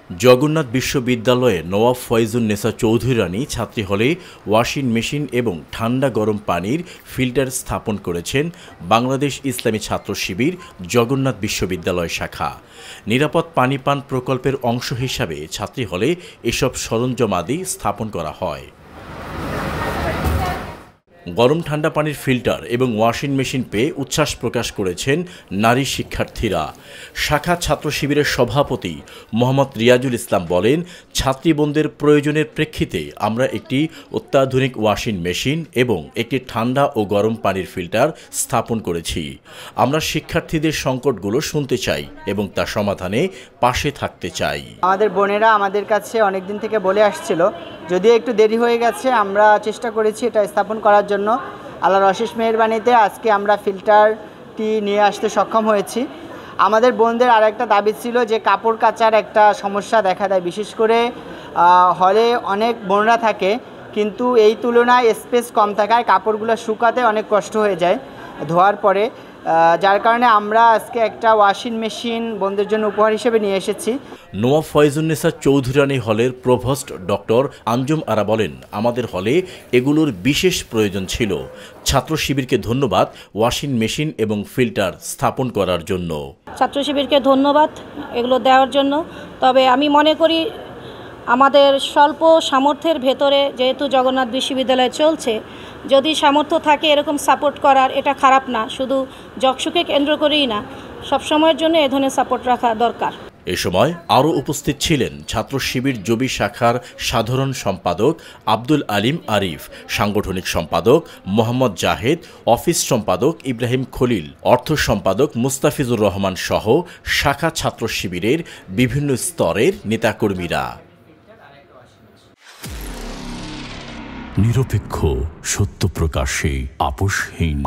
জগন্নাথ বিশ্ববিদ্যালয়ে নওয়াব ফয়জুন্নেসা চৌধুরী রানী ছাত্রী হলে ওয়াশিং মেশিন এবং ঠান্ডা গরম পানির ফিল্টার স্থাপন করেছেন বাংলাদেশ ইসলামী ছাত্র শিবির জগন্নাথ বিশ্ববিদ্যালয় শাখা। নিরাপদ পানি পান প্রকল্পের অংশ হিসাবে ছাত্রী হলে এসব সরঞ্জামাদি স্থাপন করা হয়। গরম ঠান্ডা পানির ফিল্টার এবং ওয়াশিং মেশিন পেয়ে উচ্ছ্বাস প্রকাশ করেছেন নারী শিক্ষার্থীরা। শাখা ছাত্র শিবিরের সভাপতি মোহাম্মদ রিয়াজুল ইসলাম বলেন, ছাত্রীবোনদের প্রয়োজনের প্রেক্ষিতে আমরা একটি অত্যাধুনিক ওয়াশিং মেশিন এবং একটি ঠান্ডা ও গরম পানির ফিল্টার স্থাপন করেছি। আমরা শিক্ষার্থীদের সংকটগুলো শুনতে চাই এবং তার সমাধানে পাশে থাকতে চাই। আমাদের বোনেরা আমাদের কাছে অনেকদিন থেকে বলে আসছিল, যদিও একটু দেরি হয়ে গেছে, আমরা চেষ্টা করেছি এটা স্থাপন করার জন্য। আল্লাহর অশেষ মেহেরবানিতে আজকে আমরা ফিল্টারটি নিয়ে আসতে সক্ষম হয়েছি। আমাদের বোনদের আর একটা দাবি ছিল যে কাপড় কাচার একটা সমস্যা দেখা দেয়, বিশেষ করে হলে অনেক বোনরা থাকে, কিন্তু এই তুলনায় স্পেস কম থাকায় কাপড়গুলো শুকাতে অনেক কষ্ট হয়ে যায় ধোয়ার পরে, যার কারণে আমরা আজকে একটা ওয়াশিং মেশিন বোনদের জন্য উপহার হিসেবে নিয়ে এসেছি। নওয়াব ফয়জুন্নেসা চৌধুরী রানী হলের প্রভোস্ট ডক্টর আঞ্জুম আরা বলেন, আমাদের হলে এগুলোর বিশেষ প্রয়োজন ছিল। ছাত্র শিবিরকে ধন্যবাদ ওয়াশিং মেশিন এবং ফিল্টার স্থাপন করার জন্য। ছাত্র শিবিরকে ধন্যবাদ এগুলো দেওয়ার জন্য। তবে আমি মনে করি আমাদের স্বল্প সামর্থ্যের ভেতরে যেহেতু জগন্নাথ বিশ্ববিদ্যালয় চলছে, যদি সামর্থ্য থাকে এরকম সাপোর্ট করার, এটা খারাপ না। শুধু জকসুকে কেন্দ্র করেই না, সবসময়ের জন্য এ ধরনের সাপোর্ট রাখা দরকার। এ সময় আরও উপস্থিত ছিলেন ছাত্র শিবির জবি শাখার সাধারণ সম্পাদক আব্দুল আলিম আরিফ, সাংগঠনিক সম্পাদক মোহাম্মদ জাহেদ, অফিস সম্পাদক ইব্রাহিম খলিল, অর্থ সম্পাদক মুস্তাফিজুর রহমান সহ শাখা ছাত্র শিবিরের বিভিন্ন স্তরের নেতাকর্মীরা। নিরপেক্ষ, সত্য প্রকাশে আপোষহীন।